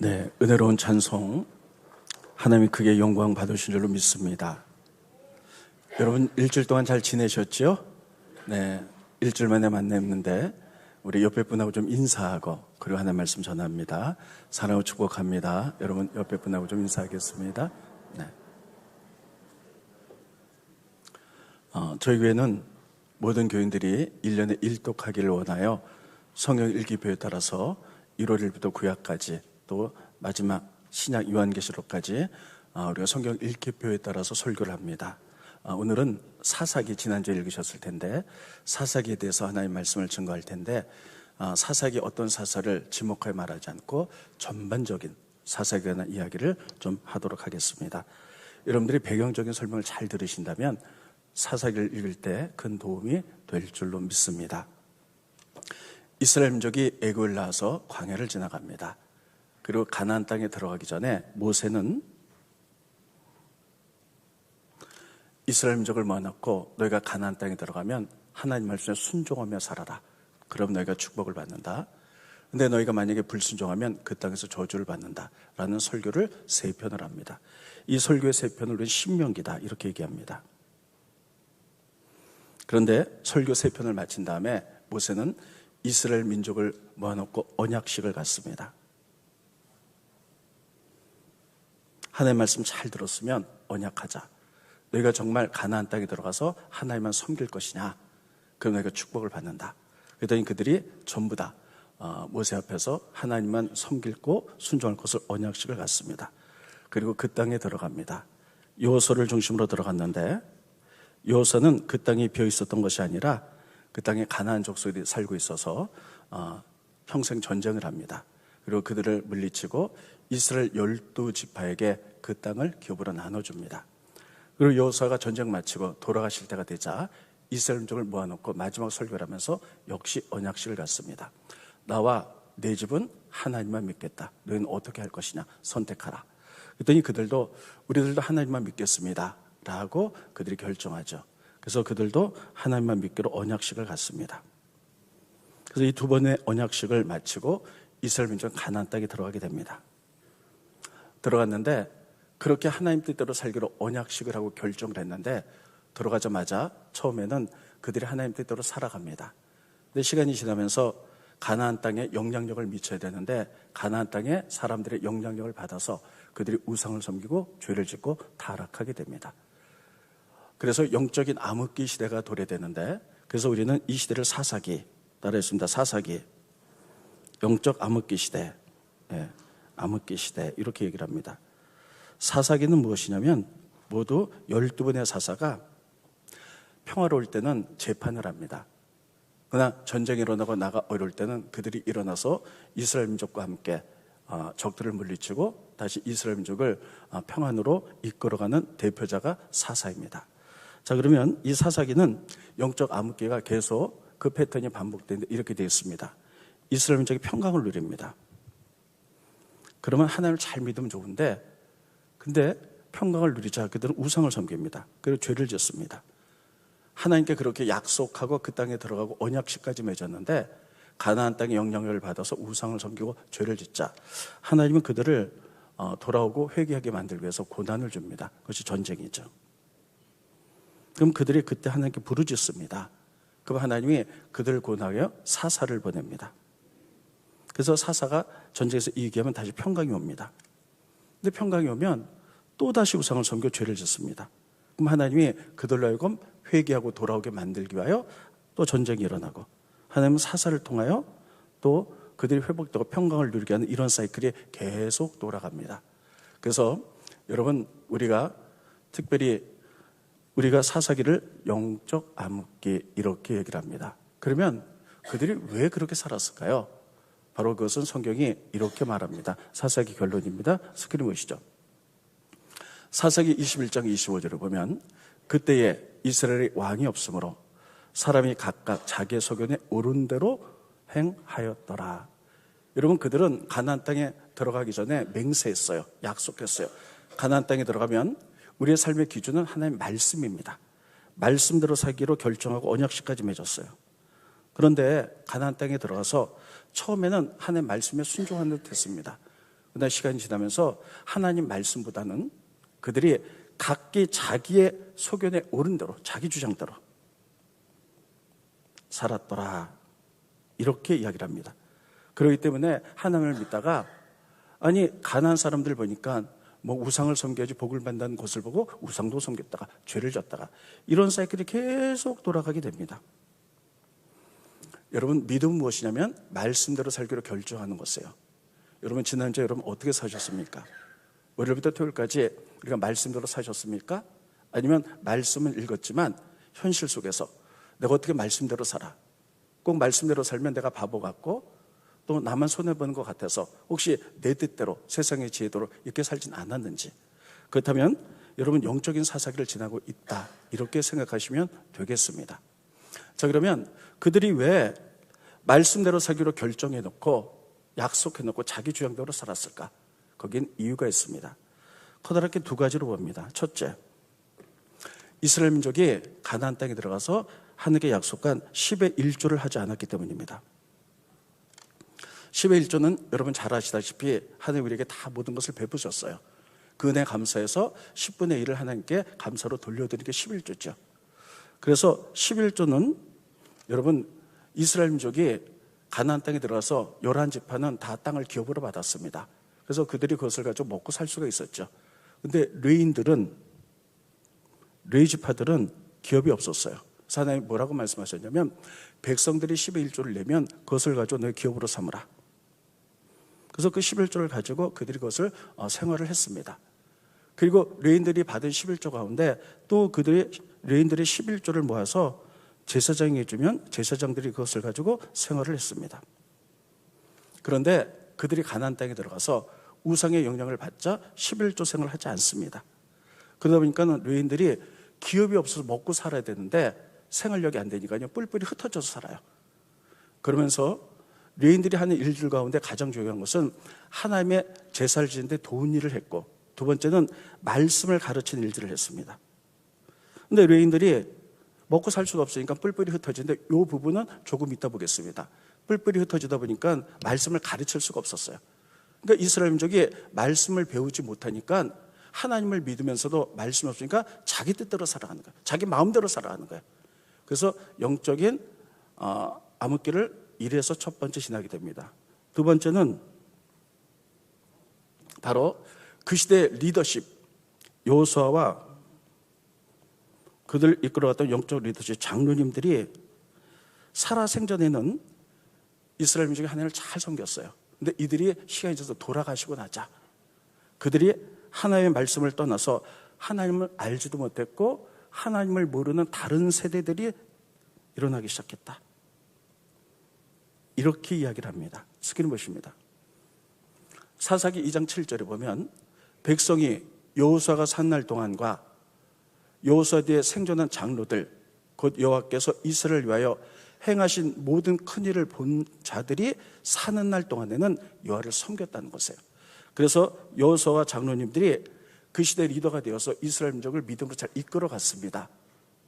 네, 은혜로운 찬송 하나님이 크게 영광 받으신 줄로 믿습니다. 여러분 일주일 동안 잘 지내셨죠? 네, 일주일 만에 만났는데 우리 옆에 분하고 좀 인사하고 그리고 하나님 말씀 전합니다. 사랑하고 축복합니다. 여러분 옆에 분하고 좀 인사하겠습니다. 네. 저희 교회는 모든 교인들이 1년에 일독하기를 원하여 성경 일기표에 따라서 1월 1일부터 구약까지 또 마지막 신약 요한계시록까지 우리가 성경 일기표에 따라서 설교를 합니다. 오늘은 사사기 지난주에 읽으셨을 텐데 사사기에 대해서 하나님의 말씀을 증거할 텐데 사사기 어떤 사사를 지목하여 말하지 않고 전반적인 사사기에 관한 이야기를 좀 하도록 하겠습니다. 여러분들이 배경적인 설명을 잘 들으신다면 사사기를 읽을 때 큰 도움이 될 줄로 믿습니다. 이스라엘 민족이 애굽을 나와서 광야를 지나갑니다. 그리고 가나안 땅에 들어가기 전에 모세는 이스라엘 민족을 모아놓고 너희가 가나안 땅에 들어가면 하나님 말씀에 순종하며 살아라. 그럼 너희가 축복을 받는다. 근데 너희가 만약에 불순종하면 그 땅에서 저주를 받는다. 라는 설교를 3편을 합니다. 이 설교의 3편을 우리는 신명기다 이렇게 얘기합니다. 그런데 설교 3편을 마친 다음에 모세는 이스라엘 민족을 모아놓고 언약식을 갖습니다. 하나님의 말씀 잘 들었으면 언약하자. 너희가 정말 가나안 땅에 들어가서 하나님만 섬길 것이냐? 그럼 너희가 축복을 받는다. 그랬더니 그들이 전부 다 모세 앞에서 하나님만 섬기고 순종할 것을 언약식을 갖습니다. 그리고 그 땅에 들어갑니다. 여호수아를 중심으로 들어갔는데 여호수아는 그 땅이 비어 있었던 것이 아니라 그 땅에 가나안 족속이 살고 있어서 평생 전쟁을 합니다. 그리고 그들을 물리치고 이스라엘 12지파에게 그 땅을 기업으로 나눠줍니다. 그리고 여호수아가 전쟁 마치고 돌아가실 때가 되자 이스라엘 민족을 모아놓고 마지막 설교를 하면서 역시 언약식을 갖습니다. 나와 내 집은 하나님만 믿겠다. 너희는 어떻게 할 것이냐? 선택하라. 그랬더니 그들도 우리들도 하나님만 믿겠습니다 라고 그들이 결정하죠. 그래서 그들도 하나님만 믿기로 언약식을 갖습니다. 그래서 이 2번의 언약식을 마치고 이스라엘 민족은 가나안 땅에 들어가게 됩니다. 들어갔는데 그렇게 하나님 뜻대로 살기로 언약식을 하고 결정을 했는데 들어가자마자 처음에는 그들이 하나님 뜻대로 살아갑니다. 근데 시간이 지나면서 가나안 땅에 영향력을 미쳐야 되는데 가나안 땅에 사람들의 영향력을 받아서 그들이 우상을 섬기고 죄를 짓고 타락하게 됩니다. 그래서 영적인 암흑기 시대가 도래되는데 그래서 우리는 이 시대를 사사기 따라했습니다. 사사기 영적 암흑기 시대, 암흑기 시대 이렇게 얘기를 합니다. 사사기는 무엇이냐면 모두 12분의 사사가 평화로울 때는 재판을 합니다. 그러나 전쟁이 일어나고 나가 어려울 때는 그들이 일어나서 이스라엘 민족과 함께 적들을 물리치고 다시 이스라엘 민족을 평안으로 이끌어가는 대표자가 사사입니다. 자, 그러면 이 사사기는 영적 암흑기가 계속 그 패턴이 반복되는데 이렇게 되어 있습니다. 이스라엘 민족이 평강을 누립니다. 그러면 하나님을 잘 믿으면 좋은데 근데 평강을 누리자 그들은 우상을 섬깁니다. 그리고 죄를 짓습니다. 하나님께 그렇게 약속하고 그 땅에 들어가고 언약식까지 맺었는데 가나안 땅의 영향력을 받아서 우상을 섬기고 죄를 짓자 하나님은 그들을 돌아오고 회개하게 만들기 위해서 고난을 줍니다. 그것이 전쟁이죠. 그럼 그들이 그때 하나님께 부르짖습니다. 그럼 하나님이 그들을 고난하여 사사를 보냅니다. 그래서 사사가 전쟁에서 이기게 하면 다시 평강이 옵니다. 근데 평강이 오면 또다시 우상을 섬겨 죄를 짓습니다. 그럼 하나님이 그들로 하여금 회개하고 돌아오게 만들기 위하여 또 전쟁이 일어나고 하나님은 사사를 통하여 또 그들이 회복되고 평강을 누리게 하는 이런 사이클이 계속 돌아갑니다. 그래서 여러분 특별히 우리가 사사기를 영적 암흑기 이렇게 얘기를 합니다. 그러면 그들이 왜 그렇게 살았을까요? 바로 그것은 성경이 이렇게 말합니다. 사사기 결론입니다. 스크린 보시죠. 사사기 21장 25절을 보면 그때에 이스라엘의 왕이 없으므로 사람이 각각 자기의 소견에 옳은 대로 행하였더라. 여러분 그들은 가나안 땅에 들어가기 전에 맹세했어요. 약속했어요. 가나안 땅에 들어가면 우리의 삶의 기준은 하나님의 말씀입니다. 말씀대로 살기로 결정하고 언약식까지 맺었어요. 그런데 가나안 땅에 들어가서 처음에는 하나님의 말씀에 순종하는 듯 했습니다. 그러나 시간이 지나면서 하나님 말씀보다는 그들이 각기 자기의 소견에 옳은 대로, 자기 주장대로 살았더라, 이렇게 이야기를 합니다. 그렇기 때문에 하나님을 믿다가, 아니 가난한 사람들 보니까 뭐 우상을 섬겨야지 복을 받는 곳을 보고 우상도 섬겼다가 죄를 졌다가, 이런 사이클이 계속 돌아가게 됩니다. 여러분, 믿음은 무엇이냐면 말씀대로 살기로 결정하는 것이에요. 여러분, 지난주에 여러분 어떻게 사셨습니까? 월요일부터 토요일까지 우리가 말씀대로 사셨습니까? 아니면 말씀을 읽었지만 현실 속에서 내가 어떻게 말씀대로 살아, 꼭 말씀대로 살면 내가 바보 같고 또 나만 손해보는 것 같아서 혹시 내 뜻대로 세상의 지혜대로 이렇게 살진 않았는지, 그렇다면 여러분 영적인 사사기를 지나고 있다, 이렇게 생각하시면 되겠습니다. 자, 그러면 그들이 왜 말씀대로 살기로 결정해놓고 약속해놓고 자기 주장대로 살았을까? 거긴 이유가 있습니다. 커다랗게 두 가지로 봅니다. 첫째, 이스라엘 민족이 가나안 땅에 들어가서 하나님께 약속한 10의 1조를 하지 않았기 때문입니다. 10의 1조는 여러분 잘 아시다시피 하나님 우리에게 다 모든 것을 베푸셨어요. 그 은혜 감사해서 10분의 1을 하나님께 감사로 돌려드리는 게 11조죠. 그래서 11조는 여러분 이스라엘 민족이 가나안 땅에 들어가서 11지파는 다 땅을 기업으로 받았습니다. 그래서 그들이 그것을 가지고 먹고 살 수가 있었죠. 근데 레위지파들은 기업이 없었어요. 그래서 하나님이 뭐라고 말씀하셨냐면, 백성들이 10의 1조를 내면 그것을 가지고 너희 기업으로 삼으라. 그래서 그 11조를 가지고 그들이 그것을 생활을 했습니다. 그리고 레위인들이 받은 11조 가운데 또 레위인들이 11조를 모아서 제사장이 해주면 제사장들이 그것을 가지고 생활을 했습니다. 그런데 그들이 가나안 땅에 들어가서 우상의 영향을 받자 11조 생활을 하지 않습니다. 그러다 보니까 레위인들이 기업이 없어서 먹고 살아야 되는데 생활력이 안 되니까요, 뿔뿔이 흩어져서 살아요. 그러면서 레위인들이 하는 일들 가운데 가장 중요한 것은 하나님의 제사를 지는데 도운 일을 했고, 두 번째는 말씀을 가르치는 일들을 했습니다. 근데 레위인들이 먹고 살 수가 없으니까 뿔뿔이 흩어지는데, 이 부분은 조금 이따 보겠습니다. 뿔뿔이 흩어지다 보니까 말씀을 가르칠 수가 없었어요. 그러니까 이스라엘 민족이 말씀을 배우지 못하니까 하나님을 믿으면서도 말씀이 없으니까 자기 뜻대로 살아가는 거예요. 자기 마음대로 살아가는 거예요. 그래서 영적인 암흑기를 이래서 첫 번째 지나게 됩니다. 두 번째는 바로 그 시대의 리더십, 여호수아와 그들 이끌어갔던 영적 리더십 장로님들이 살아생전에는 이스라엘 민족이 하나님을 잘 섬겼어요. 근데 이들이 시간이 지나서 돌아가시고 나자 그들이 하나님의 말씀을 떠나서 하나님을 알지도 못했고 하나님을 모르는 다른 세대들이 일어나기 시작했다, 이렇게 이야기를 합니다. 스크린 보십니다. 사사기 2장 7절에 보면 백성이 여호수아가 산 날 동안과 여호수아 뒤에 생존한 장로들, 곧 여호와께서 이스라엘을 위하여 행하신 모든 큰일을 본 자들이 사는 날 동안에는 여호와를 섬겼다는 것이에요. 그래서 여호수아와 장로님들이 그 시대의 리더가 되어서 이스라엘 민족을 믿음으로 잘 이끌어갔습니다.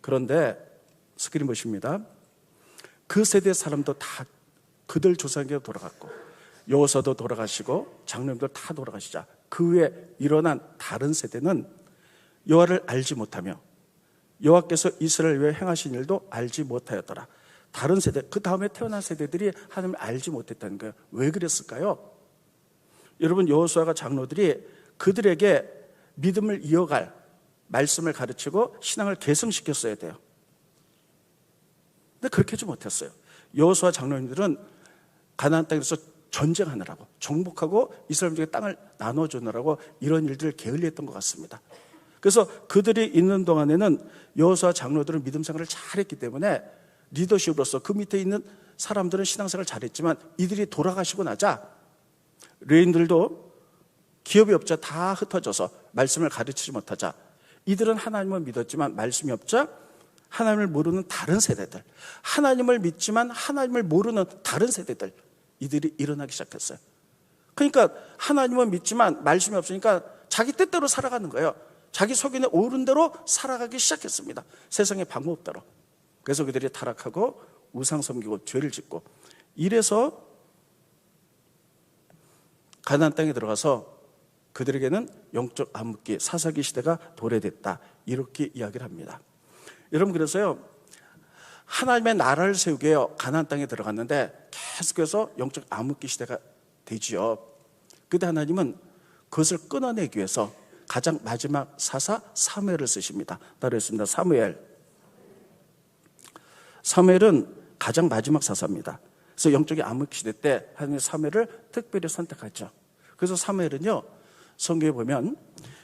그런데 스크린 보십니다. 그 세대 사람도 다 그들 조상에게 돌아갔고 여호수아도 돌아가시고 장로님들 다 돌아가시자 그 후에 일어난 다른 세대는 여호와를 알지 못하며 여호와께서 이스라엘 위에 행하신 일도 알지 못하였더라. 다른 세대, 그 다음에 태어난 세대들이 하나님을 알지 못했다는 거예요. 왜 그랬을까요? 여러분, 여호수아가 장로들이 그들에게 믿음을 이어갈 말씀을 가르치고 신앙을 계승시켰어야 돼요. 근데 그렇게 하지 못했어요. 여호수아 장로님들은 가나안 땅에서 전쟁하느라고, 정복하고 이스라엘 민족의 땅을 나눠주느라고 이런 일들을 게을리했던 것 같습니다. 그래서 그들이 있는 동안에는 여호수아 장로들은 믿음 생활을 잘했기 때문에 리더십으로서 그 밑에 있는 사람들은 신앙생활을 잘했지만 이들이 돌아가시고 나자 레위인들도 기업이 없자 다 흩어져서 말씀을 가르치지 못하자 이들은 하나님을 믿었지만 말씀이 없자 하나님을 모르는 다른 세대들, 하나님을 믿지만 하나님을 모르는 다른 세대들, 이들이 일어나기 시작했어요. 그러니까 하나님은 믿지만 말씀이 없으니까 자기 뜻대로 살아가는 거예요. 자기 소견에 옳은 대로 살아가기 시작했습니다. 세상의 방법대로. 그래서 그들이 타락하고 우상 섬기고 죄를 짓고, 이래서 가나안 땅에 들어가서 그들에게는 영적 암흑기, 사사기 시대가 도래됐다, 이렇게 이야기를 합니다. 여러분, 그래서요, 하나님의 나라를 세우기 위해 가나안 땅에 들어갔는데 계속해서 영적 암흑기 시대가 되지요. 그때 하나님은 그것을 끊어내기 위해서 가장 마지막 사사 사무엘을 쓰십니다. 따르겠습니다. 사무엘은 가장 마지막 사사입니다. 그래서 영적인 암흑기 시대 때 하나님의 사무엘을 특별히 선택하죠. 그래서 사무엘은요, 성경에 보면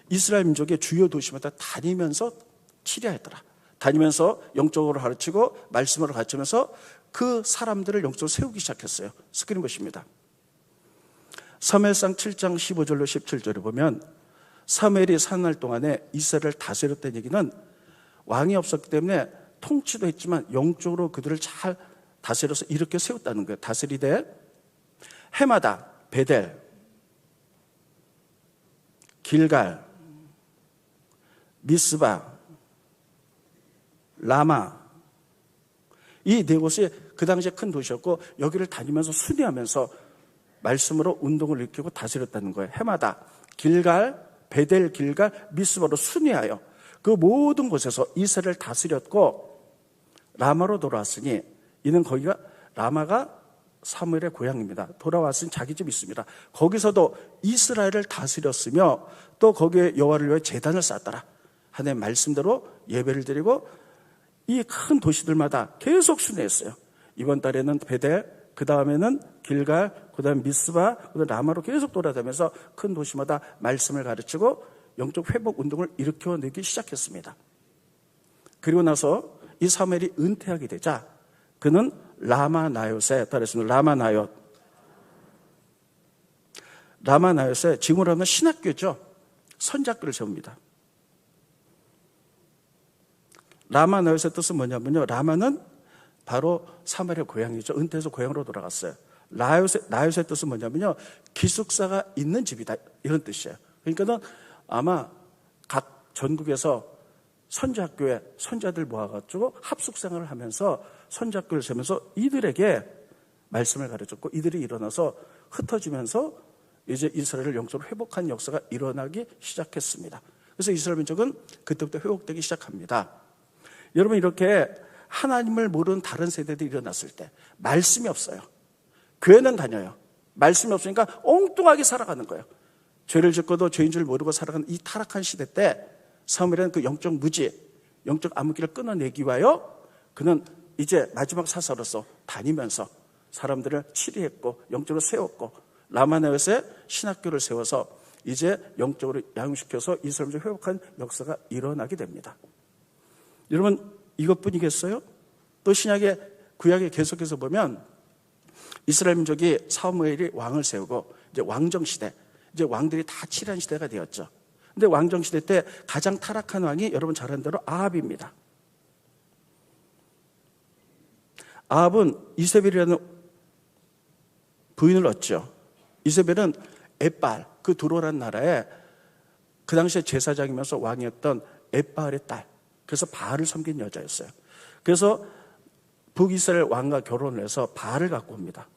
이스라엘 민족의 주요 도시마다 다니면서 치료했더라. 다니면서 영적으로 가르치고 말씀으로 가르치면서 그 사람들을 영적으로 세우기 시작했어요. 스크린 보십니다. 사무엘상 7장 15절로 17절에 보면 사무엘이 사는 날 동안에 이스라엘을 다스렸다는 얘기는 왕이 없었기 때문에 통치도 했지만 영적으로 그들을 잘 다스려서 이렇게 세웠다는 거예요. 다스리되 해마다 베델, 길갈, 미스바, 라마, 이 네 곳이 그 당시에 큰 도시였고 여기를 다니면서 순회하면서 말씀으로 운동을 일으키고 다스렸다는 거예요. 해마다 길갈, 베델, 길갈, 미스바로 순회하여 그 모든 곳에서 이스라엘을 다스렸고 라마로 돌아왔으니 이는 거기가 라마가 사무엘의 고향입니다. 돌아왔으니 자기 집이 있습니다. 거기서도 이스라엘을 다스렸으며 또 거기에 여호와를 위해 제단을 쌓았더라. 하나님의 말씀대로 예배를 드리고 이 큰 도시들마다 계속 순회했어요. 이번 달에는 베델, 그 다음에는 길갈, 그 다음 미스바, 그 다음 라마로 계속 돌아다니면서 큰 도시마다 말씀을 가르치고 영적 회복 운동을 일으켜내기 시작했습니다. 그리고 나서 이 사무엘이 은퇴하게 되자 그는 라마나옅에 따랐습니다. 라마나옅에 지금으로 하면 신학교죠. 선자교를 세웁니다. 라마나옅의 뜻은 뭐냐면요, 라마는 바로 사무엘의 고향이죠. 은퇴해서 고향으로 돌아갔어요. 나옅의 뜻은 뭐냐면요, 기숙사가 있는 집이다, 이런 뜻이에요. 그러니까는 아마 각 전국에서 선자학교에 선자들 모아가지고 합숙생활을 하면서 선자학교를 세우면서 이들에게 말씀을 가르쳤고 이들이 일어나서 흩어지면서 이제 이스라엘을 영적으로 회복한 역사가 일어나기 시작했습니다. 그래서 이스라엘 민족은 그때부터 회복되기 시작합니다. 여러분, 이렇게 하나님을 모르는 다른 세대들이 일어났을 때 말씀이 없어요. 교회는 다녀요. 말씀이 없으니까 엉뚱하게 살아가는 거예요. 죄를 짓고도 죄인 줄 모르고 살아가는 이 타락한 시대 때 사무엘은 그 영적 무지, 영적 암흑기를 끊어내기 위하여 그는 이제 마지막 사사로서 다니면서 사람들을 치리했고 영적으로 세웠고 라마나옅에 신학교를 세워서 이제 영적으로 양육시켜서 이스라엘을 회복한 역사가 일어나게 됩니다. 여러분, 이것뿐이겠어요? 또 신약의 구약에 계속해서 보면 이스라엘 민족이 사무엘이 왕을 세우고 이제 왕정 시대, 이제 왕들이 다 치리한 시대가 되었죠. 근데 왕정 시대 때 가장 타락한 왕이 여러분 잘 아는 대로 아합입니다. 아합은 이세벨이라는 부인을 얻죠. 이세벨은 엣바알, 그 두로라는 나라에 그 당시에 제사장이면서 왕이었던 엣바알의 딸, 그래서 바알을 섬긴 여자였어요. 그래서 북이스라엘 왕과 결혼을 해서 바알을 갖고 옵니다.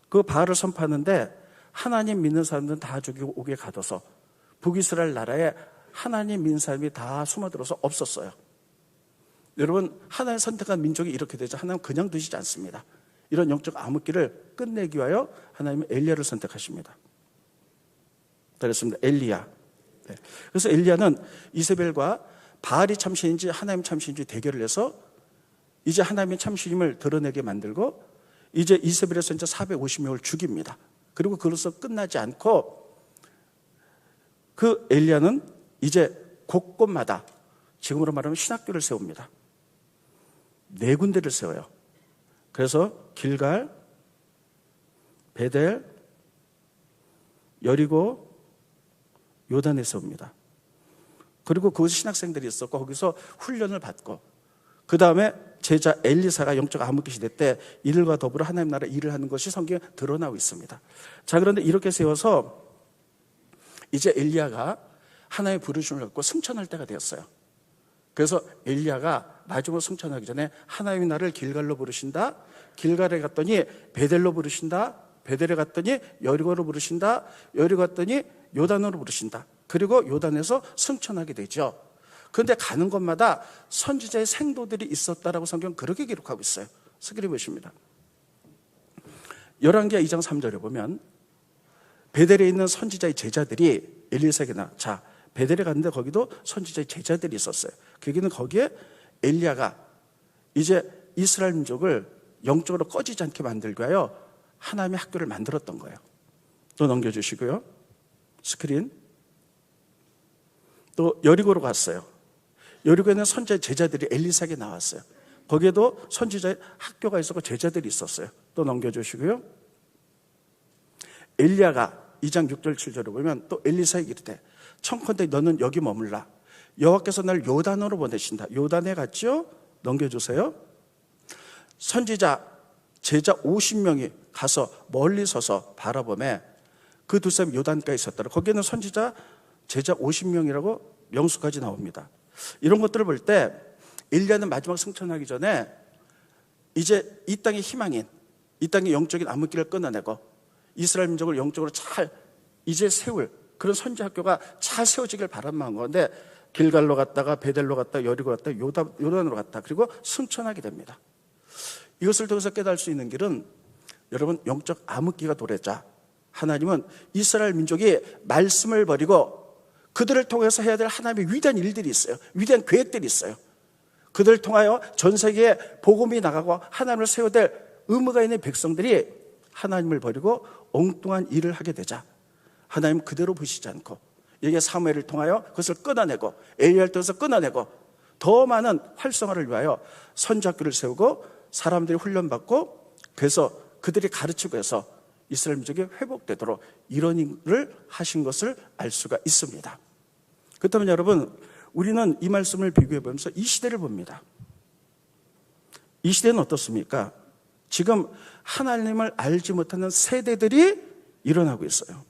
그 바알을 선포하는데 하나님 믿는 사람들은 다 죽이고 옥에 가둬서 북이스라엘 나라에 하나님 믿는 사람이 다 숨어들어서 없었어요. 여러분, 하나님 선택한 민족이 이렇게 되죠. 하나님은 그냥 두시지 않습니다. 이런 영적 암흑기를 끝내기 위하여 하나님은 엘리야를 선택하십니다. 그렇습니다. 엘리야. 네. 그래서 엘리야는 이세벨과 바알이 참신인지 하나님 참신인지 대결을 해서 이제 하나님의 참신임을 드러내게 만들고 이제 이세벨의 선자 450명을 죽입니다. 그리고 그로서 끝나지 않고 그 엘리야는 이제 곳곳마다 지금으로 말하면 신학교를 세웁니다. 4군데를 세워요. 그래서 길갈, 베델, 여리고, 요단에 세웁니다. 그리고 그곳에 신학생들이 있었고 거기서 훈련을 받고 그 다음에 제자 엘리사가 영적 암흑기 시대 때 이들과 더불어 하나님 나라 일을 하는 것이 성경에 드러나고 있습니다. 자, 그런데 이렇게 세워서 이제 엘리야가 하나님의 부르심을 갖고 승천할 때가 되었어요. 그래서 엘리야가 마지막으로 승천하기 전에 하나님이 나를 길갈로 부르신다. 길갈에 갔더니 베델로 부르신다. 베델에 갔더니 여리고로 부르신다. 여리고 갔더니 요단으로 부르신다. 그리고 요단에서 승천하게 되죠. 그런데 가는 곳마다 선지자의 생도들이 있었다라고 성경 그렇게 기록하고 있어요. 스크린 보십니다. 열왕기하 2장 3절에 보면 베델에 있는 선지자의 제자들이 엘리사에게 자, 베델에 갔는데 거기도 선지자의 제자들이 있었어요. 그 얘기는 거기에 엘리야가 이제 이스라엘 민족을 영적으로 꺼지지 않게 만들기 위하여 하나님의 학교를 만들었던 거예요. 또 넘겨주시고요. 스크린. 또 여리고로 갔어요. 여리고에는 선지자의 제자들이 엘리사에게 나왔어요. 거기에도 선지자의 학교가 있었고 제자들이 있었어요. 또 넘겨주시고요. 엘리야가 2장 6절 7절을 보면 또 엘리사에게 이르되 청컨대 너는 여기 머물라. 여호와께서 날 요단으로 보내신다. 요단에 갔죠? 넘겨주세요. 선지자 제자 50명이 가서 멀리 서서 바라보매 그 두 사람이 요단가에 있었더라. 거기에는 선지자 제자 50명이라고 명수까지 나옵니다. 이런 것들을 볼 때 엘리야는 마지막 승천하기 전에 이제 이 땅의 희망인, 이 땅의 영적인 암흑기를 끊어내고 이스라엘 민족을 영적으로 잘 이제 세울 그런 선지 학교가 잘 세워지길 바라는 건데 길갈로 갔다가 베델로 갔다가 여리고 갔다가 요단으로 갔다 그리고 승천하게 됩니다. 이것을 통해서 깨달을 수 있는 길은 여러분 영적 암흑기가 도래자 하나님은 이스라엘 민족이 말씀을 버리고 그들을 통해서 해야 될 하나님의 위대한 일들이 있어요. 위대한 계획들이 있어요. 그들을 통하여 전 세계에 복음이 나가고 하나님을 세워야 될 의무가 있는 백성들이 하나님을 버리고 엉뚱한 일을 하게 되자 하나님 그대로 보시지 않고 여기에 사무엘을 통하여 그것을 끊어내고 엘리야를 통해서 끊어내고 더 많은 활성화를 위하여 선지학교를 세우고 사람들이 훈련받고 그래서 그들이 가르치고 해서 이스라엘 민족이 회복되도록 이런 일을 하신 것을 알 수가 있습니다. 그렇다면 여러분 우리는 이 말씀을 비교해 보면서 이 시대를 봅니다. 이 시대는 어떻습니까? 지금 하나님을 알지 못하는 세대들이 일어나고 있어요.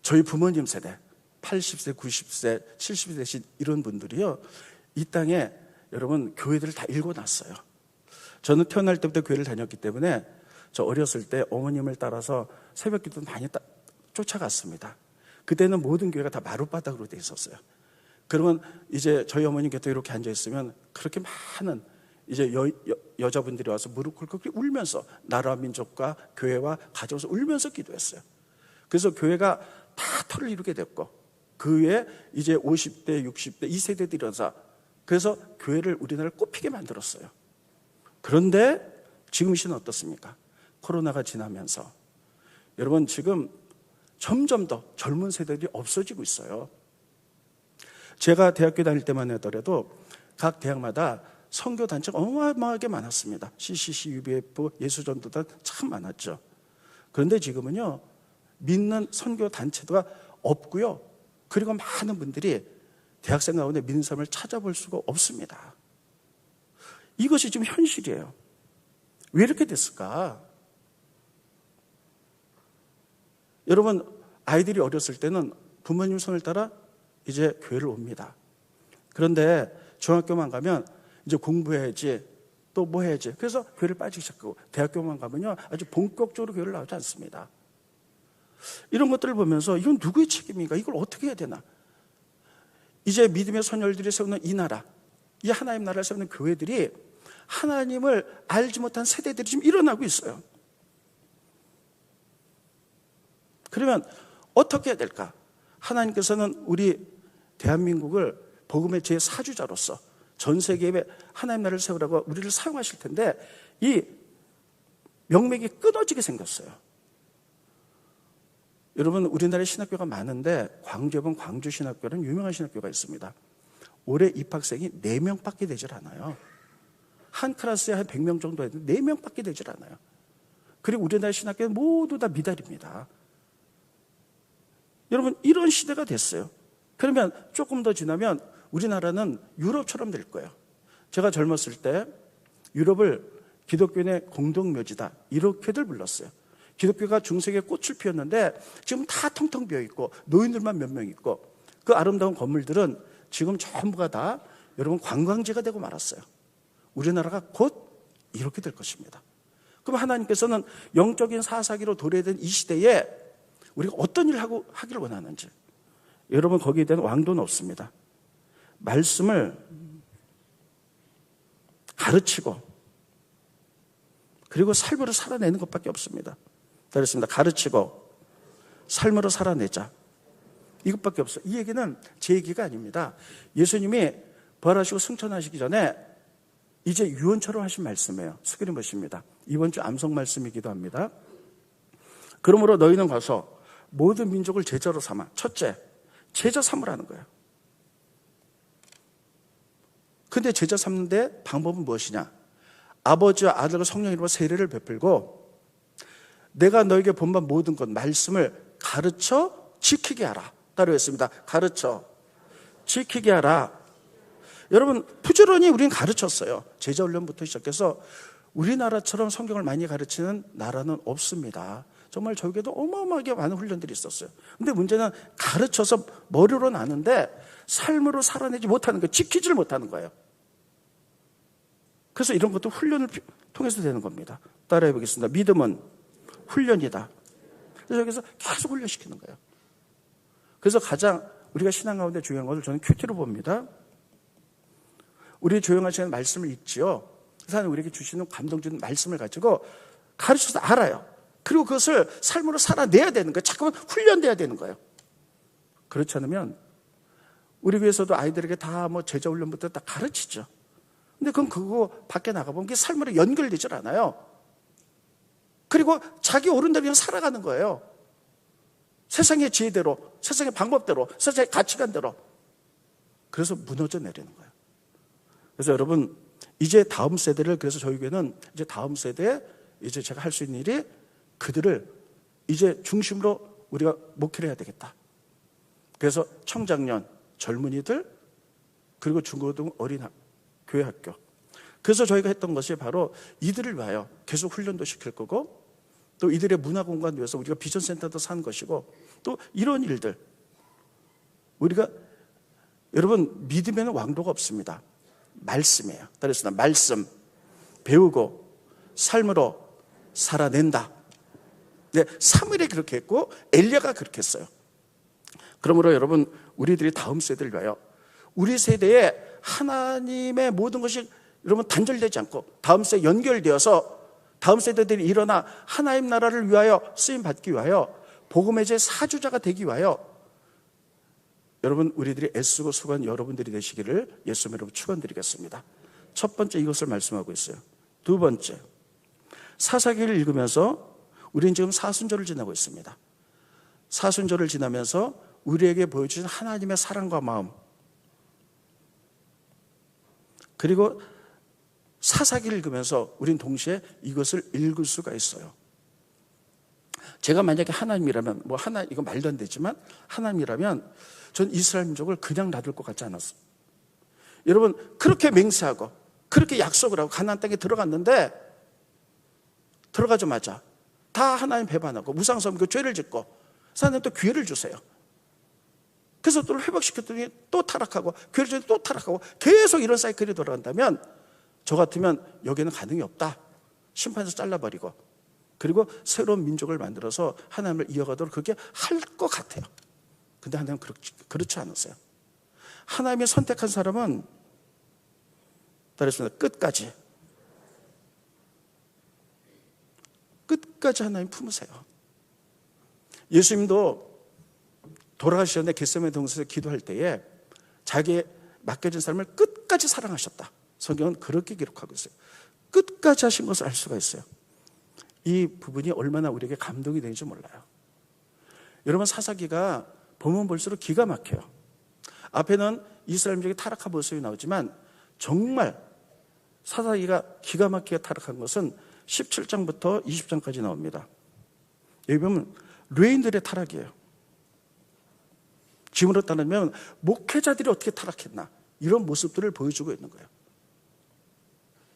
저희 부모님 세대 80세, 90세, 70세 되신 이런 분들이요 이 땅에 여러분 교회들을 다 읽어놨어요. 저는 태어날 때부터 교회를 다녔기 때문에 저 어렸을 때 어머님을 따라서 새벽기도 많이 쫓아갔습니다. 그때는 모든 교회가 다 마룻바닥으로 돼 있었어요. 그러면 이제 저희 어머님 곁에 이렇게 앉아 있으면 그렇게 많은 이제 여자분들이 와서 무릎 꿇고 울면서 나라와 민족과 교회와 가져와서 울면서 기도했어요. 그래서 교회가 다 터를 이루게 됐고 그 위에 이제 50대, 60대 이 세대들이 일어나서 그래서 교회를 우리나라를 꽃피게 만들었어요. 그런데 지금 이 시는 어떻습니까? 코로나가 지나면서 여러분 지금 점점 더 젊은 세대들이 없어지고 있어요. 제가 대학교 다닐 때만 하더라도 각 대학마다 선교단체가 어마어마하게 많았습니다. CCC, UBF, 예수전도단 참 많았죠. 그런데 지금은요 믿는 선교단체가 없고요. 그리고 많은 분들이 대학생 가운데 믿는 사람을 찾아볼 수가 없습니다. 이것이 지금 현실이에요. 왜 이렇게 됐을까? 여러분 아이들이 어렸을 때는 부모님 손을 따라 이제 교회를 옵니다. 그런데 중학교만 가면 이제 공부해야지 또 뭐 해야지 그래서 교회를 빠지기 시작하고 대학교만 가면요 아주 본격적으로 교회를 나오지 않습니다. 이런 것들을 보면서 이건 누구의 책임인가? 이걸 어떻게 해야 되나? 이제 믿음의 선열들이 세우는 이 나라, 이 하나님 나라를 세우는 교회들이 하나님을 알지 못한 세대들이 지금 일어나고 있어요. 그러면 어떻게 해야 될까? 하나님께서는 우리 대한민국을 복음의 제4주자로서 전 세계에 하나님 나라를 세우라고 우리를 사용하실 텐데 이 명맥이 끊어지게 생겼어요. 여러분 우리나라에 신학교가 많은데 광주에 보면 광주신학교는 유명한 신학교가 있습니다. 올해 입학생이 4명밖에 되질 않아요. 한 클래스에 한 100명 정도 했는데 4명밖에 되질 않아요. 그리고 우리나라 신학교는 모두 다 미달입니다. 여러분 이런 시대가 됐어요. 그러면 조금 더 지나면 우리나라는 유럽처럼 될 거예요. 제가 젊었을 때 유럽을 기독교인의 공동묘지다 이렇게들 불렀어요. 기독교가 중세기에 꽃을 피웠는데 지금 다 텅텅 비어있고 노인들만 몇 명 있고 그 아름다운 건물들은 지금 전부가 다 여러분 관광지가 되고 말았어요. 우리나라가 곧 이렇게 될 것입니다. 그럼 하나님께서는 영적인 사사기로 도래된 이 시대에 우리가 어떤 일을 하기를 원하는지, 여러분 거기에 대한 왕도는 없습니다. 말씀을 가르치고 그리고 삶으로 살아내는 것밖에 없습니다. 그렇습니다. 가르치고 삶으로 살아내자, 이것밖에 없어요. 이 얘기는 제 얘기가 아닙니다. 예수님이 부활하시고 승천하시기 전에 이제 유언처럼 하신 말씀이에요. 스크린 보십니다. 이번 주 암송 말씀이기도 합니다. 그러므로 너희는 가서 모든 민족을 제자로 삼아. 첫째, 제자 삼으라는 거예요. 근데 제자 삼는데 방법은 무엇이냐? 아버지와 아들과 성령 이름으로 세례를 베풀고 내가 너에게 본반 모든 것 말씀을 가르쳐 지키게 하라. 따로 했습니다. 가르쳐 지키게 하라. 여러분 부지런히 우리는 가르쳤어요. 제자 훈련부터 시작해서 우리나라처럼 성경을 많이 가르치는 나라는 없습니다. 정말 저에게도 어마어마하게 많은 훈련들이 있었어요. 근데 문제는 가르쳐서 머리로는 아는데 삶으로 살아내지 못하는 거예요. 지키지를 못하는 거예요. 그래서 이런 것도 훈련을 통해서 되는 겁니다. 따라해 보겠습니다. 믿음은 훈련이다. 그래서 여기서 계속 훈련시키는 거예요. 그래서 가장 우리가 신앙 가운데 중요한 것을 저는 큐티로 봅니다. 우리 조용하시는 말씀을 읽지요. 그래서 하나님 우리에게 주시는 감동 주는 말씀을 가지고 가르쳐서 알아요. 그리고 그것을 삶으로 살아내야 되는 거예요. 자꾸만 훈련돼야 되는 거예요. 그렇지 않으면 우리 교회에서도 아이들에게 다 뭐 제자 훈련부터 다 가르치죠. 근데 그건 그거 밖에 나가보면 그게 삶으로 연결되질 않아요. 그리고 자기 어른대로 그냥 살아가는 거예요. 세상의 지혜대로, 세상의 방법대로, 세상의 가치관대로. 그래서 무너져 내리는 거예요. 그래서 여러분 이제 다음 세대를, 그래서 저희 교회는 이제 다음 세대에 이제 제가 할 수 있는 일이 그들을 이제 중심으로 우리가 목회를 해야 되겠다. 그래서 청장년, 젊은이들, 그리고 중고등 어린 교회 학교. 그래서 저희가 했던 것이 바로 이들을 위하여 계속 훈련도 시킬 거고 또 이들의 문화 공간을 위해서 우리가 비전센터도 산 것이고 또 이런 일들. 우리가 여러분 믿음에는 왕도가 없습니다. 말씀이에요. 따라서 말씀 배우고 삶으로 살아낸다. 네, 사무엘이 그렇게 했고 엘리야가 그렇게 했어요. 그러므로 여러분 우리들이 다음 세대를 위하여 우리 세대에 하나님의 모든 것이 여러분 단절되지 않고 다음 세대에 연결되어서 다음 세대들이 일어나 하나님 나라를 위하여 쓰임 받기 위하여 복음의 제 사주자가 되기 위하여 여러분 우리들이 애쓰고 수고한 여러분들이 되시기를 예수님 이름으로 축원드리겠습니다. 첫 번째 이것을 말씀하고 있어요. 두 번째, 사사기를 읽으면서 우리는 지금 사순절을 지나고 있습니다. 사순절을 지나면서 우리에게 보여주신 하나님의 사랑과 마음, 그리고 사사기를 읽으면서 우리는 동시에 이것을 읽을 수가 있어요. 제가 만약에 하나님이라면, 이거 말도 안 되지만 하나님이라면 전 이스라엘 민족을 그냥 놔둘 것 같지 않았어요. 여러분 그렇게 맹세하고 그렇게 약속을 하고 가나안 땅에 들어갔는데 들어가자마자 다 하나님 배반하고 무상섬기고 죄를 짓고 하나님 또 기회를 주세요. 그래서 또 회복시켰더니 또 타락하고 기회를 주더니 또 타락하고 계속 이런 사이클이 돌아간다면 저 같으면 여기는 가능이 없다. 심판에서 잘라버리고 그리고 새로운 민족을 만들어서 하나님을 이어가도록 그렇게 할 것 같아요. 근데 하나님은 그렇지 않으세요. 하나님이 선택한 사람은 따르겠습니다. 끝까지 하나님 품으세요. 예수님도 돌아가시기 전에 겟세마네 동산에서 기도할 때에 자기의 맡겨진 사람을 끝까지 사랑하셨다. 성경은 그렇게 기록하고 있어요. 끝까지 하신 것을 알 수가 있어요. 이 부분이 얼마나 우리에게 감동이 되는지 몰라요. 여러분 사사기가 보면 볼수록 기가 막혀요. 앞에는 이스라엘 민족이 타락한 모습이 나오지만 정말 사사기가 기가 막히게 타락한 것은 17장부터 20장까지 나옵니다. 여기 보면 레인들의 타락이에요. 지금으로 따르면 목회자들이 어떻게 타락했나 이런 모습들을 보여주고 있는 거예요.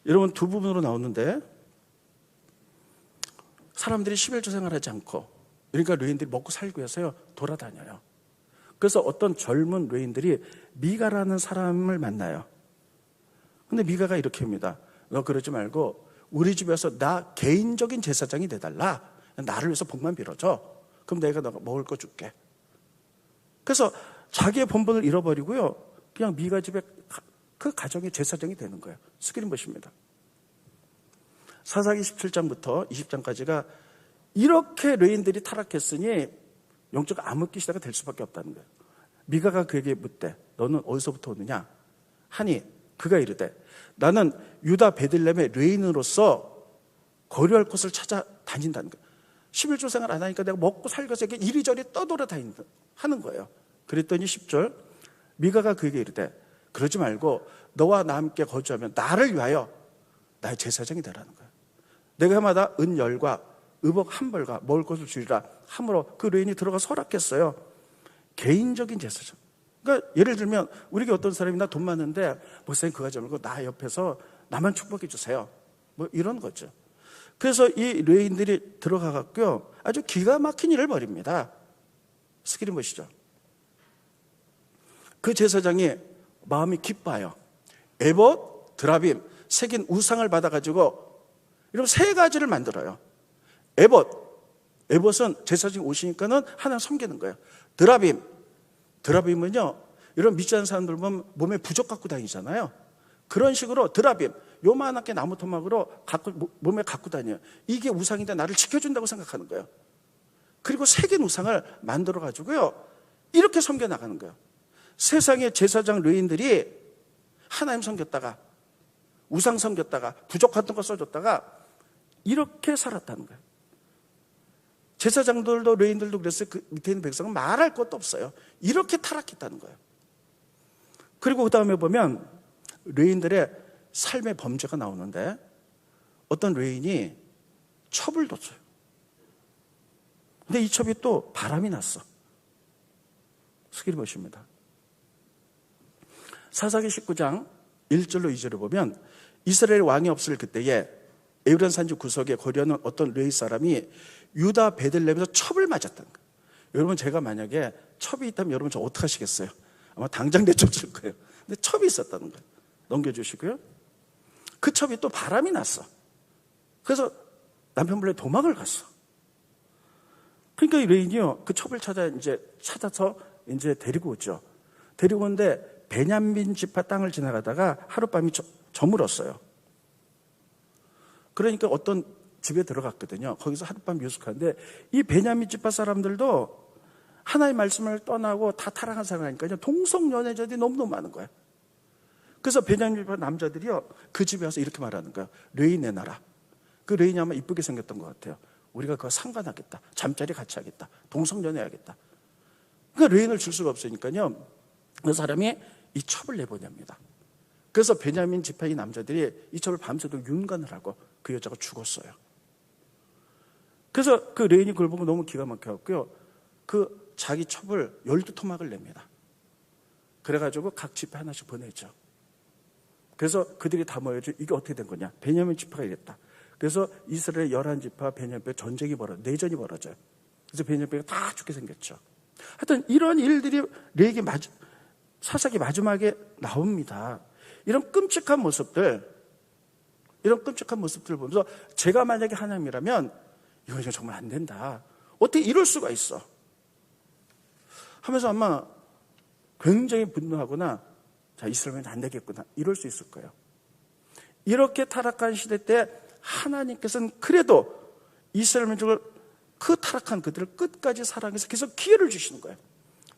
여러분 두 부분으로 나오는데 사람들이 11조 생활하지 않고 그러니까 레인들이 먹고 살기 위해서요 돌아다녀요. 그래서 어떤 젊은 레인들이 미가라는 사람을 만나요. 근데 미가가 이렇게 합니다. 너 그러지 말고 우리 집에서 나 개인적인 제사장이 돼달라. 나를 위해서 복만 빌어줘. 그럼 내가 너가 먹을 거 줄게. 그래서 자기의 본분을 잃어버리고요. 그냥 미가 집에 그 가정의 제사장이 되는 거예요. 스크린 보십니다. 사사기 17장부터 20장까지가 이렇게 레인들이 타락했으니 영적 암흑기 시대가 될 수밖에 없다는 거예요. 미가가 그에게 묻되 너는 어디서부터 오느냐 하니 그가 이르되 나는 유다 베들레헴의 레인으로서 거류할 곳을 찾아다닌다는 거예요. 11조 생활 안 하니까 내가 먹고 살고서 이렇게 이리저리 떠돌아다닌다 하는 거예요. 그랬더니 10절 미가가 그에게 이르되 그러지 말고 너와 나 함께 거주하면 나를 위하여 나의 제사장이 되라는 거예요. 내가 해마다 은열과 의복 한 벌과 먹을 것을 주리라 함으로 그 레인이 들어가서 허락했어요. 개인적인 제사장. 그러니까 예를 들면 우리에게 어떤 사람이 나 돈 많은데 목사님 그거 하지 말고 나 옆에서 나만 축복해 주세요. 뭐 이런 거죠. 그래서 이 레인들이 들어가 갖고요 아주 기가 막힌 일을 벌입니다. 스크린 보시죠. 그 제사장이 마음이 기뻐요. 에봇, 드라빔 새긴 우상을 받아가지고 이런 세 가지를 만들어요. 에봇은 제사장이 오시니까는 하나님 섬기는 거예요. 드라빔은요 이런 믿지 않는 사람들 보면 몸에 부적 갖고 다니잖아요. 그런 식으로 드라빔 요만하게 나무 토막으로 몸에 갖고 다녀요. 이게 우상인데 나를 지켜준다고 생각하는 거예요. 그리고 새긴 우상을 만들어 가지고요 이렇게 섬겨 나가는 거예요. 세상의 제사장 레인들이 하나님 섬겼다가 우상 섬겼다가 부적 같은 거 써줬다가 이렇게 살았다는 거예요. 제사장들도 레인들도 그랬어요. 그 밑에 있는 백성은 말할 것도 없어요. 이렇게 타락했다는 거예요. 그리고 그 다음에 보면 레인들의 삶의 범죄가 나오는데 어떤 레인이 첩을 뒀어요. 근데 이 첩이 또 바람이 났어. 스크린 보십니다. 사사기 19장 1절로 2절을 보면 이스라엘 왕이 없을 그때에 에브라임 산지 구석에 거류하는 어떤 레위 사람이 유다 베들레헴에서 첩을 맞았다는 거예요. 여러분 제가 만약에 첩이 있다면 여러분 저 어떻게 하시겠어요? 아마 당장 내쫓을 거예요. 근데 첩이 있었다는 거예요. 넘겨주시고요. 그 첩이 또 바람이 났어. 그래서 남편분의 도망을 갔어. 그러니까 이 레인이요 그 첩을 찾아서 이제 데리고 오죠. 데리고 오는데 베냐민 지파 땅을 지나가다가 하룻밤이 저물었어요. 그러니까 어떤 집에 들어갔거든요. 거기서 하룻밤 유숙하는데 이 베냐민 지파 사람들도 하나님의 말씀을 떠나고 다 타락한 사람이니까요. 동성연애자들이 너무너무 많은 거예요. 그래서 베냐민 지파 남자들이요 그 집에 와서 이렇게 말하는 거예요. 레인 내놔라. 그 레인이 아마 이쁘게 생겼던 것 같아요. 우리가 그거 상관하겠다. 잠자리 같이 하겠다. 동성연애하겠다. 그러니까 레인을 줄 수가 없으니까요. 그 사람이 이 첩을 내보냅니다. 그래서 베냐민 지파의 남자들이 이 첩을 밤새도록 윤관을 하고 그 여자가 죽었어요. 그래서 그 레인이 그걸 보고 너무 기가 막혀갖고요. 그 자기 첩을 12토막을 냅니다. 그래가지고 각 지파 하나씩 보내죠. 그래서 그들이 다 모여서 이게 어떻게 된 거냐. 베냐민 지파가 이랬다. 그래서 이스라엘 11지파 베냐민파 전쟁이 내전이 벌어져요. 그래서 베냐민파가 다 죽게 생겼죠. 하여튼 이런 일들이 레이기 사사기 마지막에 나옵니다. 이런 끔찍한 모습들 보면서 제가 만약에 하나님이라면 이건 정말 안 된다. 어떻게 이럴 수가 있어? 하면서 아마 굉장히 분노하거나 자 이스라엘은 안 되겠구나 이럴 수 있을 거예요. 이렇게 타락한 시대 때 하나님께서는 그래도 이스라엘 민족을 그 타락한 그들을 끝까지 사랑해서 계속 기회를 주시는 거예요.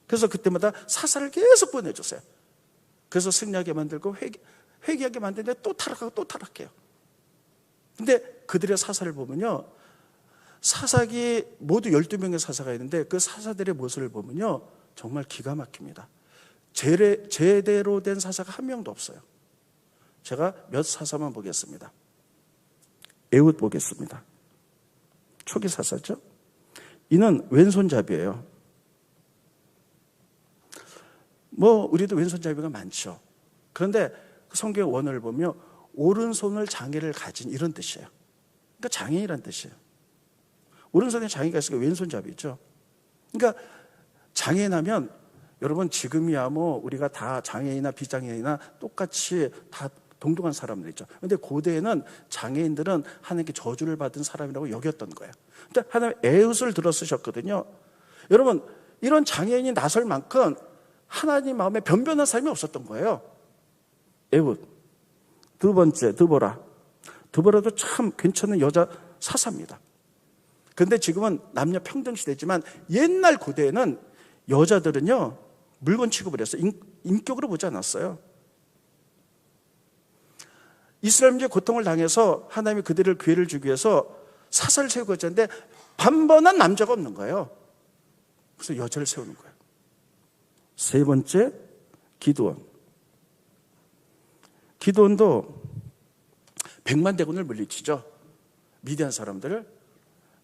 그래서 그때마다 사사를 계속 보내줬어요. 그래서 승리하게 만들고 회개하게 만드는데 또 타락하고 또 타락해요. 근데 그들의 사사를 보면요. 사사기 모두 12명의 사사가 있는데 그 사사들의 모습을 보면요. 정말 기가 막힙니다. 제대로 된 사사가 한 명도 없어요. 제가 몇 사사만 보겠습니다. 에훗 보겠습니다. 초기 사사죠. 이는 왼손잡이에요. 우리도 왼손잡이가 많죠. 그런데 성경 원어를 보면 오른손을 장애를 가진 이런 뜻이에요. 그러니까 장애인이란 뜻이에요. 오른손에 장애가 있으니까 왼손잡이죠. 그러니까 장애인하면 여러분 지금이야 우리가 다 장애인이나 비장애인이나 똑같이 다 동등한 사람들이죠. 그런데 고대에는 장애인들은 하나님께 저주를 받은 사람이라고 여겼던 거예요. 근데 하나님 에웃을 들어 쓰셨거든요. 여러분, 이런 장애인이 나설 만큼 하나님 마음에 변변한 사람이 없었던 거예요. 에웃. 두 번째, 드보라. 드보라도 참 괜찮은 여자 사사입니다. 그런데 지금은 남녀 평등 시대지만 옛날 고대에는 여자들은요, 물건 취급을 했어요. 인격으로 보지 않았어요. 이스라엘민족이 고통을 당해서 하나님이 그들을 기회를 주기 위해서 사사를 세우고 있었는데 반번한 남자가 없는 거예요. 그래서 여자를 세우는 거예요. 세 번째, 기드온. 기드온도 100만 대군을 물리치죠. 미디안 사람들을.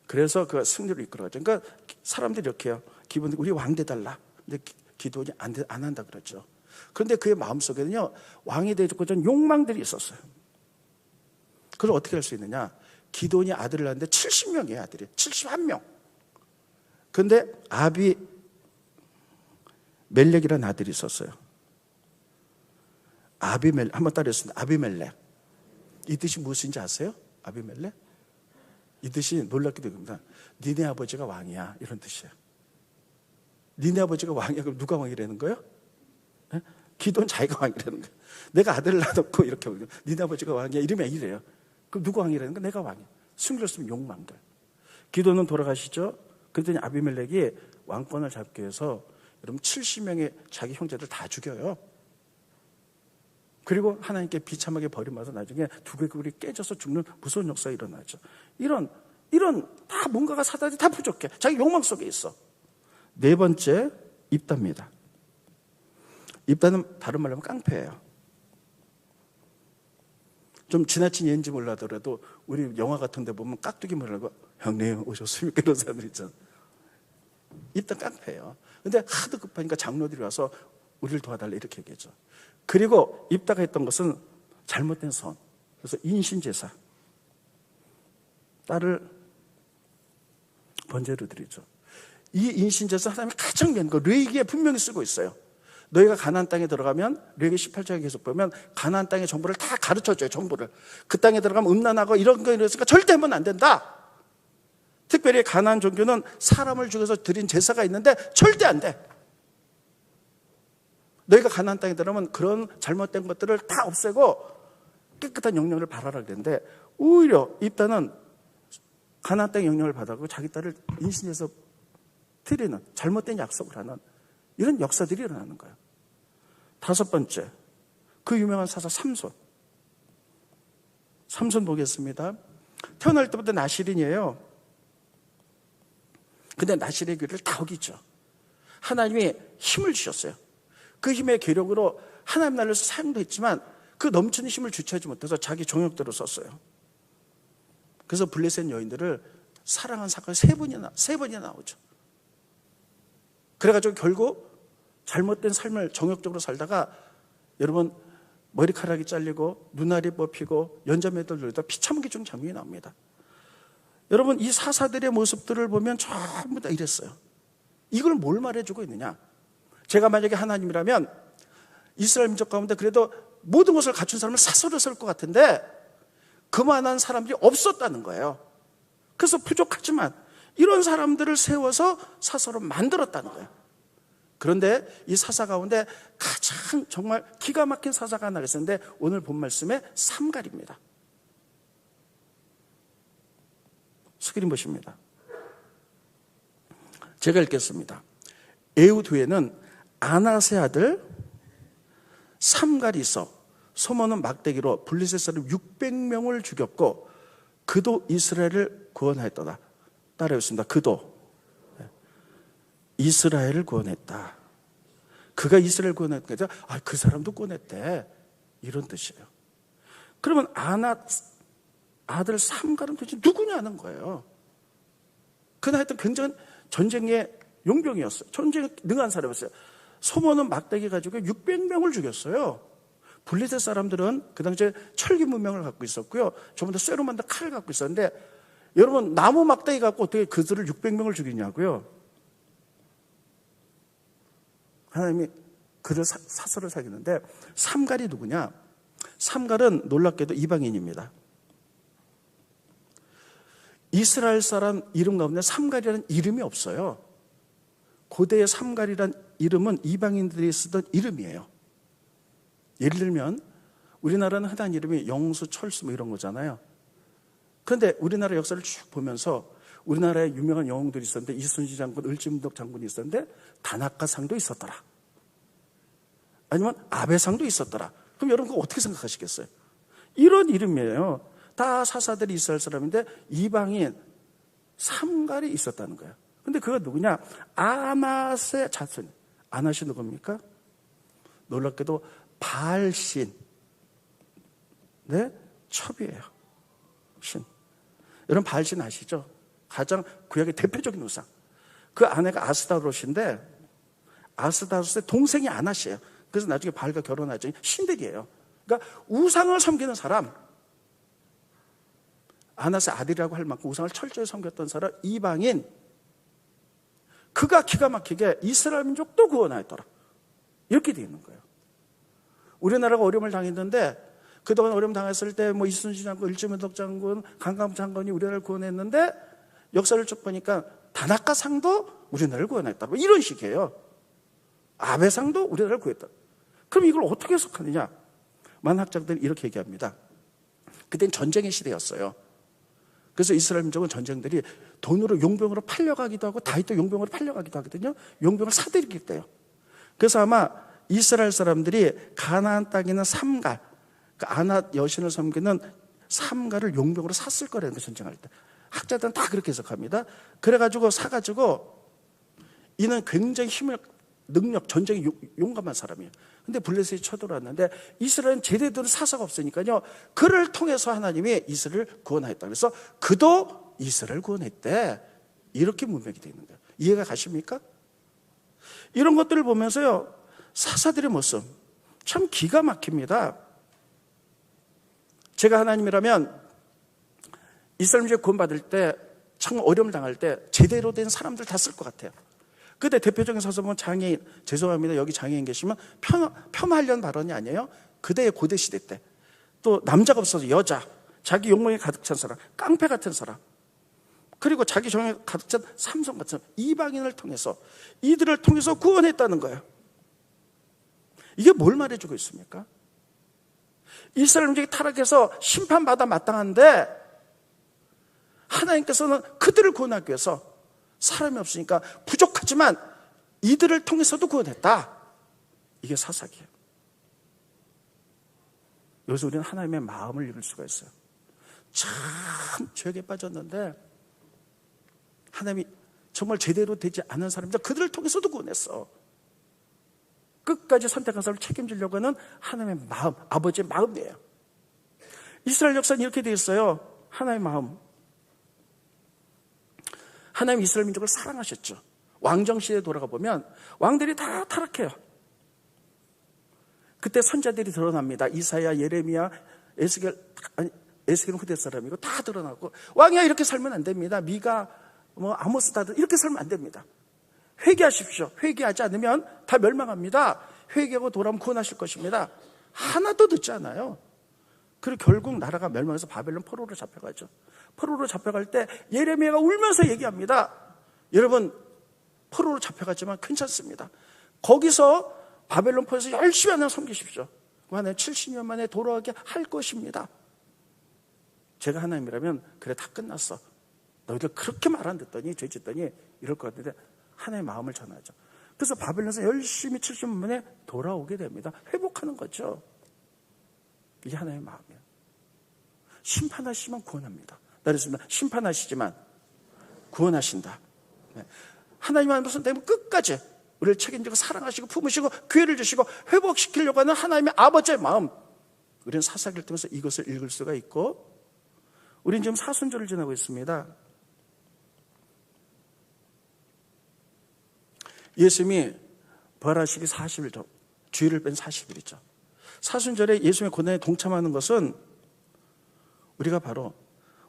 그래서 그 승리를 이끌어가죠. 그러니까 사람들이 이렇게 해요. 기본 우리 왕 돼달라. 근데 기드온이 안 한다 그랬죠. 그런데 그의 마음속에는요, 왕이 되고자 하는 욕망들이 있었어요. 그걸 어떻게 할 수 있느냐? 기드온이 아들을 낳았는데 70명이에요, 아들이. 71명. 그런데 아비멜렉이라는 아들이 있었어요. 아비멜렉, 한번 따라했습니다. 아비멜렉. 이 뜻이 무엇인지 아세요? 아비멜렉? 이 뜻이 놀랍게도 됩니다. 니네 아버지가 왕이야, 이런 뜻이에요. 니네 아버지가 왕이야, 그럼 누가 왕이라는 거예요? 네? 기드온 자기가 왕이라는 거예요. 내가 아들을 낳아놓고 이렇게 하고, 니네 아버지가 왕이야, 이러면 이래요. 그럼 누가 왕이라는 거야? 내가 왕이야. 숨겼으면 욕망들. 기드온은 돌아가시죠? 그랬더니 아비멜렉이 왕권을 잡기 위해서 여러분 70명의 자기 형제들 다 죽여요. 그리고 하나님께 비참하게 버림받아서 나중에 두 개국이 깨져서 죽는 무서운 역사가 일어나죠. 이런 다 뭔가가 사단이 다 부족해. 자기 욕망 속에 있어. 네 번째, 입다입니다. 입다는 다른 말로 하면 깡패예요. 좀 지나친 예인지 몰라더라도 우리 영화 같은 데 보면 깍두기 먹으려고 형님 오셨습니까? 이런 사람들 있잖아. 입다 깡패예요. 근데 하도 급하니까 장로들이 와서 우리를 도와달라 이렇게 얘기했죠. 그리고 입다가 했던 것은 잘못된 선. 그래서 인신제사. 딸을 번제로 드리죠. 이 인신제사 하나님이 가장 미안한 거 레위기에 분명히 쓰고 있어요. 너희가 가나안 땅에 들어가면 레위기 18장에 계속 보면 가나안 땅의 정보를 다 가르쳐줘요. 정보를. 그 땅에 들어가면 음란하고 이런 거 이랬으니까 절대 하면 안 된다. 특별히 가나안 종교는 사람을 죽여서 드린 제사가 있는데 절대 안 돼. 너희가 가나안 땅에 들어가면 그런 잘못된 것들을 다 없애고 깨끗한 영령을 바라라 그랬는데 오히려 입다는 가나안 땅의 영령을 받아고 자기 딸을 인신해서 드리는 잘못된 약속을 하는 이런 역사들이 일어나는 거예요. 다섯 번째, 그 유명한 사사 삼손. 삼손 보겠습니다. 태어날 때부터 나실인이에요. 근데 나실의 귀를 다 어기죠. 하나님이 힘을 주셨어요. 그 힘의 계력으로 하나님 나라에서 사용도 했지만 그 넘치는 힘을 주체하지 못해서 자기 정욕대로 썼어요. 그래서 블레셋 여인들을 사랑한 사건이 세 번이나 나오죠. 그래가지고 결국 잘못된 삶을 정욕적으로 살다가 여러분 머리카락이 잘리고 눈알이 뽑히고 연자매들 들다 피참기 중 장면이 나옵니다. 여러분 이 사사들의 모습들을 보면 전부 다 이랬어요. 이걸 뭘 말해주고 있느냐? 제가 만약에 하나님이라면 이스라엘 민족 가운데 그래도 모든 것을 갖춘 사람을 사서를 쓸 것 같은데 그만한 사람들이 없었다는 거예요. 그래서 부족하지만 이런 사람들을 세워서 사서로 만들었다는 거예요. 그런데 이 사사 가운데 가장 정말 기가 막힌 사사가 하나 있었는데 오늘 본 말씀의 삼갈입니다. 스크린 보십니다. 제가 읽겠습니다. 에웃 후에는 아낫의 아들 삼갈이 있어 소모는 막대기로 블레셋 사람 600명을 죽였고 그도 이스라엘을 구원하였더라. 따라했습니다. 그도 이스라엘을 구원했다. 그가 이스라엘을 구원했다. 그 사람도 구원했대. 이런 뜻이에요. 그러면 아낫 아들 삼갈은 도대체 누구냐는 거예요. 그날 했던 굉장한 전쟁의 용병이었어요. 전쟁에 능한 사람이었어요. 소모는 막대기 가지고 600명을 죽였어요. 블레셋 사람들은 그 당시에 철기 문명을 갖고 있었고요. 전부 다 쇠로 만든 칼을 갖고 있었는데 여러분 나무 막대기 갖고 어떻게 그들을 600명을 죽이냐고요. 하나님이 그를 사서를 사귀는데 삼갈이 누구냐? 삼갈은 놀랍게도 이방인입니다. 이스라엘 사람 이름 가운데 삼갈이라는 이름이 없어요. 고대의 삼갈이라는 이름은 이방인들이 쓰던 이름이에요. 예를 들면 우리나라는 흔한 이름이 영수, 철수 뭐 이런 거잖아요. 그런데 우리나라 역사를 쭉 보면서 우리나라에 유명한 영웅들이 있었는데 이순신 장군, 을지문덕 장군이 있었는데 다나카상도 있었더라. 아니면 아베상도 있었더라. 그럼 여러분 그거 어떻게 생각하시겠어요? 이런 이름이에요. 다 사사들이 이스라엘 사람인데 이방인 삼갈이 있었다는 거예요. 근데 그가 누구냐? 아낫의 자손. 아낫이 누굽니까? 놀랍게도 바알신. 네? 첩이에요. 신. 여러분 바알신 아시죠? 가장 구약의 대표적인 우상. 그 아내가 아스다롯인데 아스다롯의 동생이 아낫이에요. 그래서 나중에 바알과 결혼하죠. 신들이에요. 그러니까 우상을 섬기는 사람, 아낫의 아들이라고 할 만큼 우상을 철저히 섬겼던 사람, 이방인, 그가 기가 막히게 이스라엘 민족도 구원하였더라. 이렇게 되어 있는 거예요. 우리나라가 어려움을 당했는데 그동안 어려움 당했을 때 뭐 이순신 장군, 을지문덕 장군, 강감 장군이 우리나라를 구원했는데 역사를 쭉 보니까 다나카상도 우리나라를 구원했다. 뭐 이런 식이에요. 아베상도 우리나라를 구했다. 그럼 이걸 어떻게 해석하느냐? 많은 학자들이 이렇게 얘기합니다. 그땐 전쟁의 시대였어요. 그래서 이스라엘 민족은 전쟁들이 돈으로 용병으로 팔려가기도 하고 다윗도 용병으로 팔려가기도 하거든요. 용병을 사들이기 때요. 그래서 아마 이스라엘 사람들이 가나안 땅에 있는 삼갈, 그 아낫 여신을 섬기는 삼갈을 용병으로 샀을 거라는 거 전쟁할 때. 학자들은 다 그렇게 해석합니다. 그래가지고 사가지고 이는 굉장히 힘을 능력, 전쟁에 용감한 사람이에요. 근데 블레셋이 쳐들어왔는데 이스라엘은 제대로 사사가 없으니까요. 그를 통해서 하나님이 이스라엘을 구원하였다. 그래서 그도 이스라엘을 구원했대. 이렇게 문맥이 되어 있는 거예요. 이해가 가십니까? 이런 것들을 보면서요. 사사들의 모습 참 기가 막힙니다. 제가 하나님이라면 이스라엘 민족이 구원받을 때 정말 어려움을 당할 때 제대로 된 사람들 다 쓸 것 같아요. 그때 대표적인 사서 보면 장애인, 죄송합니다. 여기 장애인 계시면 폄하하려는 발언이 아니에요. 그대의 고대 시대 때. 또 남자가 없어서 여자, 자기 욕망에 가득 찬 사람, 깡패 같은 사람, 그리고 자기 정에 가득 찬 삼손 같은 사람, 이방인을 통해서, 이들을 통해서 구원했다는 거예요. 이게 뭘 말해주고 있습니까? 이스라엘 민족이 타락해서 심판받아 마땅한데 하나님께서는 그들을 구원하기 위해서 사람이 없으니까 부족하지만 이들을 통해서도 구원했다. 이게 사사기예요. 여기서 우리는 하나님의 마음을 읽을 수가 있어요. 참 죄에 빠졌는데 하나님이 정말 제대로 되지 않은 사람들 그들을 통해서도 구원했어. 끝까지 선택한 사람을 책임지려고 하는 하나님의 마음, 아버지의 마음이에요. 이스라엘 역사는 이렇게 되어 있어요. 하나님의 마음. 하나님 이스라엘 민족을 사랑하셨죠. 왕정시대에 돌아가 보면 왕들이 다 타락해요. 그때 선자들이 드러납니다. 이사야, 예레미야, 에스겔은 후대 사람이고 다 드러나고 왕이야 이렇게 살면 안 됩니다. 미가, 아모스 다들 이렇게 살면 안 됩니다. 회개하십시오. 회개하지 않으면 다 멸망합니다. 회개하고 돌아오면 구원하실 것입니다. 하나도 듣지 않아요. 그리고 결국 나라가 멸망해서 바벨론 포로로 잡혀가죠. 포로로 잡혀갈 때 예레미야가 울면서 얘기합니다. 여러분 포로로 잡혀갔지만 괜찮습니다. 거기서 바벨론 포로에서 열심히 하나님 섬기십시오. 하나님 70년 만에 돌아오게 할 것입니다. 제가 하나님이라면 그래 다 끝났어. 너희들 그렇게 말 안 듣더니 죄 짓더니 이럴 것 같은데 하나님의 마음을 전하죠. 그래서 바벨론에서 열심히 70년 만에 돌아오게 됩니다. 회복하는 거죠. 이게 하나님의 마음이에요. 심판하시지만 구원합니다. 그렇습니다. 심판하시지만 구원하신다. 네. 하나님 앞에서 되면 끝까지 우리를 책임지고 사랑하시고 품으시고 기회를 주시고 회복시키려고 하는 하나님의 아버지의 마음. 우리는 사사기를 통해서 이것을 읽을 수가 있고 우리는 지금 사순절을 지나고 있습니다. 예수님이 부활하시기 40일 전, 주일을 뺀 40일이죠. 사순절에 예수님의 고난에 동참하는 것은 우리가 바로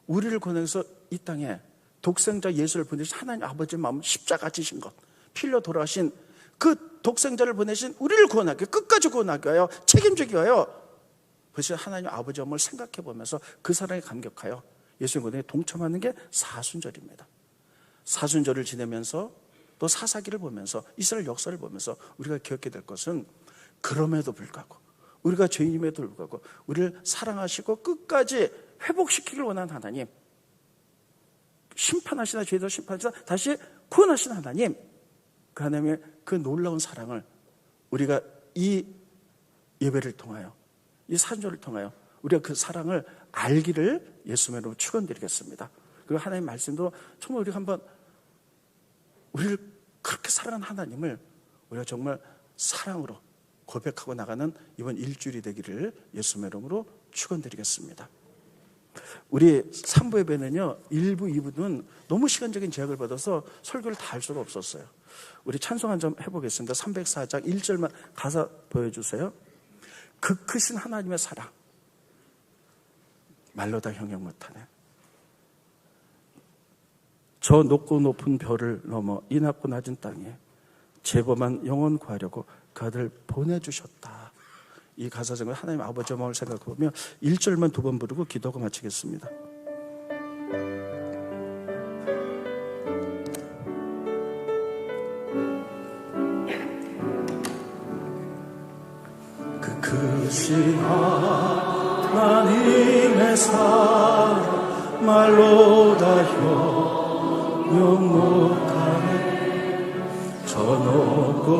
우리를 고난해서 이 땅에 독생자 예수를 보내신 하나님 아버지의 마음 십자가 지신 것, 필로 돌아가신 그 독생자를 보내신 우리를 구원하기, 끝까지 구원하기 위하여 책임지기 위하여 그것이 하나님 아버지 마음을 생각해 보면서 그 사랑에 감격하여 예수님 고난에 동참하는 게 사순절입니다. 사순절을 지내면서 또 사사기를 보면서 이스라엘 역사를 보면서 우리가 기억해야 될 것은 그럼에도 불구하고 우리가 죄인임에도 불구하고 우리를 사랑하시고 끝까지 회복시키길 원하는 하나님, 심판하시나 죄도 심판하시나 다시 구원하시는 하나님, 그 하나님의 그 놀라운 사랑을 우리가 이 예배를 통하여 이 사순절을 통하여 우리가 그 사랑을 알기를 예수님으로 축원드리겠습니다. 그리고 하나님 말씀도 정말 우리가 한번 우리를 그렇게 사랑하는 하나님을 우리가 정말 사랑으로 고백하고 나가는 이번 일주일이 되기를 예수님의 이름으로 축원드리겠습니다. 우리 3부 예배는요 1부, 2부는 너무 시간적인 제약을 받아서 설교를 다 할 수가 없었어요. 우리 찬송 한 점 해보겠습니다. 304장 1절만 가사 보여주세요. 그 크신 하나님의 사랑 말로 다 형용 못하네. 저 높고 높은 별을 넘어 이 낮고 낮은 땅에 죄범한 영혼 구하려고 그 아들 보내주셨다. 이 가사정을 하나님 아버지의 마음을 생각해보며 1절만 2번 부르고 기도하고 마치겠습니다. 그 크신 하나님의 사랑 말로 다 형용 못하네. 저 높고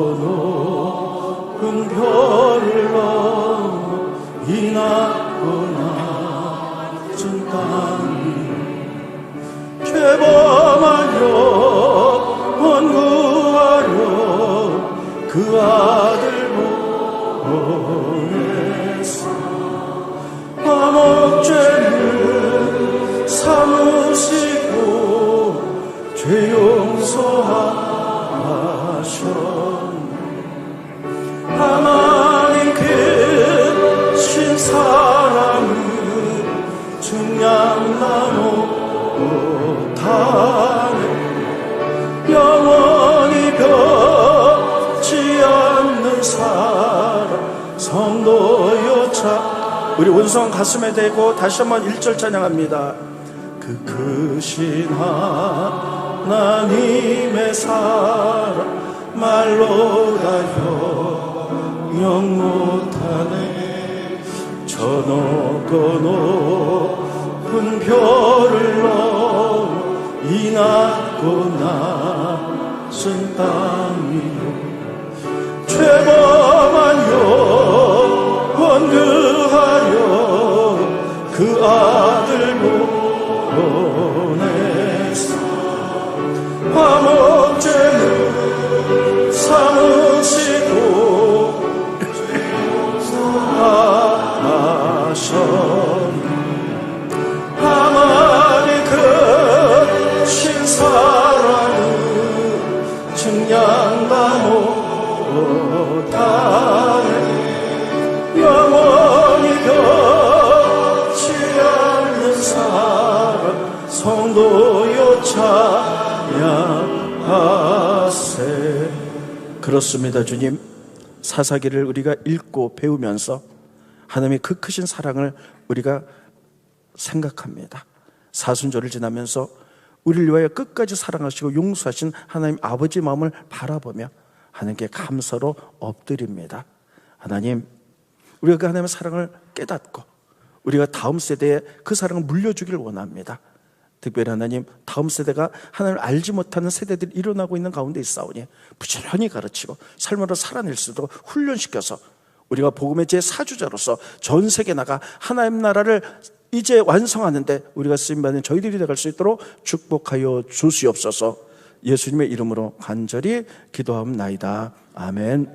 높은 별을 넘어 이 낮고 낮은 땅 죄범한 영혼 구하려 그 아들 보내사 화목죄를 삼으시고 죄 용서하셨네. 하나님 크신 사랑은 증량나 못하네. 영원히 변치 않는 사랑 성도여 차. 우리 온성 가슴에 대고 다시 한번 1절 찬양합니다. 그 크신 하나님의 사랑 말로 다 영 못하네. 저 높고 높은 별을 넘어 이 낮고 낮은 땅이요 죄범한 영혼 구하려 그 아들 보내사 화목제를 삼으시고 하나님 크신 사랑은 증량다 못하네. 영원히 변치 않는 사랑 성도여 찬양하세. 그렇습니다. 주님, 사사기를 우리가 읽고 배우면서 하나님의 그 크신 사랑을 우리가 생각합니다. 사순절을 지나면서 우리를 위하여 끝까지 사랑하시고 용서하신 하나님 아버지 마음을 바라보며 하나님께 감사로 엎드립니다. 하나님, 우리가 그 하나님의 사랑을 깨닫고 우리가 다음 세대에 그 사랑을 물려주기를 원합니다. 특별히 하나님, 다음 세대가 하나님을 알지 못하는 세대들이 일어나고 있는 가운데 있사오니 부지런히 가르치고 삶으로 살아낼 수 있도록 훈련시켜서 우리가 복음의 제4주자로서 전 세계 나가 하나님 나라를 이제 완성하는데 우리가 쓰임받는 저희들이 되갈 수 있도록 축복하여 주시옵소서. 예수님의 이름으로 간절히 기도하옵나이다. 아멘.